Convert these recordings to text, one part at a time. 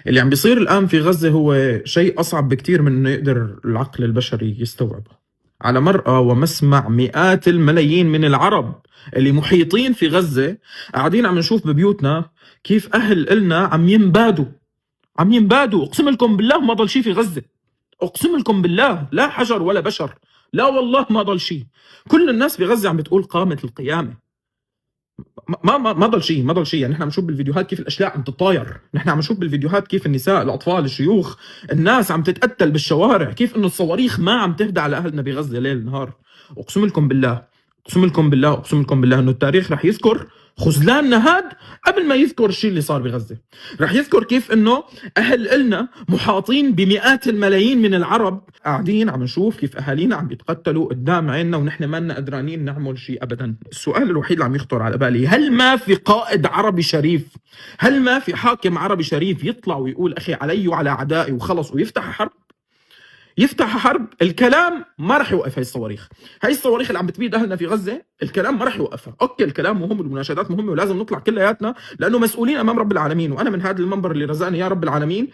اللي عم بيصير الآن في غزة هو شيء أصعب بكتير من إنه يقدر العقل البشري يستوعبه. على مرأى ومسمع مئات الملايين من العرب اللي محيطين في غزة، قاعدين عم نشوف ببيوتنا كيف أهل إلنا عم ينبادوا. أقسم لكم بالله ما ضل شيء في غزة، أقسم لكم بالله لا حجر ولا بشر، لا والله ما ضل شيء. كل الناس في غزة عم بتقول قامت القيامة. ما ضل شيء، ما ضل شيء. يعني نحن عم نشوف بالفيديوهات كيف الاشلاء عم تطاير، نحن عم نشوف بالفيديوهات كيف النساء، الاطفال، الشيوخ، الناس عم تتقتل بالشوارع، كيف انه الصواريخ ما عم تهدى على اهلنا بغزه ليل نهار. اقسم لكم بالله، اقسم لكم بالله، اقسم لكم بالله انه التاريخ رح يذكر خذلاننا هاد قبل ما يذكر الشيء اللي صار بغزه. رح يذكر كيف انه اهل إلنا محاطين بمئات الملايين من العرب، قاعدين عم نشوف كيف اهالينا عم بيتقتلوا قدام عيننا ونحن ما لنا قدرانين نعمل شيء ابدا. السؤال الوحيد اللي عم يخطر على بالي، هل ما في قائد عربي شريف، هل ما في حاكم عربي شريف يطلع ويقول اخي علي وعلى اعدائي وخلص ويفتح حرب؟ يفتح حرب. الكلام ما راح يوقف. هاي الصواريخ اللي عم بتبيد اهلنا في غزه، الكلام ما راح يوقفها. اوكي الكلام مهم والمناشدات مهمه ولازم نطلع كلياتنا لانه مسؤولين امام رب العالمين، وانا من هذا المنبر اللي رزقني يا رب العالمين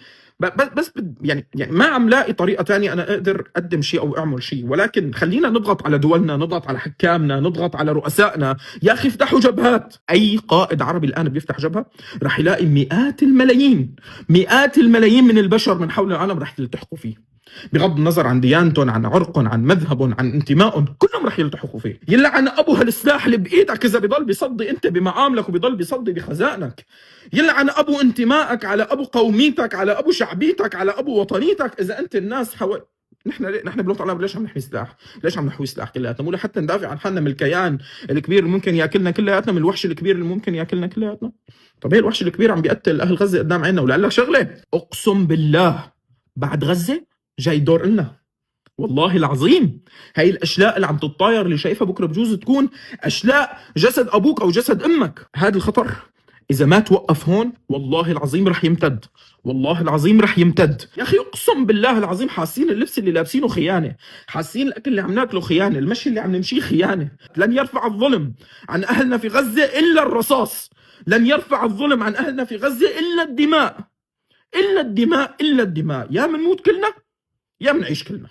بس يعني ما عم لاقي طريقه ثانيه انا اقدر اقدم شيء او اعمل شيء. ولكن خلينا نضغط على دولنا، نضغط على حكامنا، نضغط على رؤسائنا، يا اخي افتحوا جبهات. اي قائد عربي الان بيفتح جبهه راح يلاقي مئات الملايين من البشر من حول العالم راح يلتحقوا فيه، بغض النظر عن ديانتهم، عن عرقهم، عن مذهبهم، عن انتمائهم، كلهم رح يلتحقوا فيه. يلعن ابو هالسلاح اللي بايدك اذا بضل بيصدي انت بمعاملك وبضل بيصدي بخزائنك. يلعن ابو انتمائك، على ابو قوميتك، على ابو شعبيتك، على ابو وطنيتك، اذا انت الناس نحن بلوط على ليش عم نحمي سلاح؟ ليش عم نحوي سلاح كلياتنا؟ مو لحتى ندافع عن حالنا من الكيان الكبير اللي ممكن ياكلنا كلياتنا، من الوحش الكبير اللي ممكن ياكلنا كلياتنا؟ طب هي الوحش الكبير عم بيقتل اهل غزه قدام عيننا. ولقلك شغله، اقسم بالله بعد غزه جاي دور إلنا، والله العظيم. هاي الاشلاء اللي عم تتطاير اللي شايفها بكره بجوز تكون اشلاء جسد ابوك او جسد امك. هذا الخطر اذا ما توقف هون والله العظيم رح يمتد، والله العظيم رح يمتد. يا اخي اقسم بالله العظيم حاسين اللبس اللي لابسينه خيانه، حاسين الاكل اللي عم ناكله خيانه، المشي اللي عم نمشيه خيانه. لن يرفع الظلم عن اهلنا في غزه الا الرصاص، لن يرفع الظلم عن اهلنا في غزه الا الدماء، الا الدماء، الا الدماء. يا منموت كلنا يا منعيش كلنا.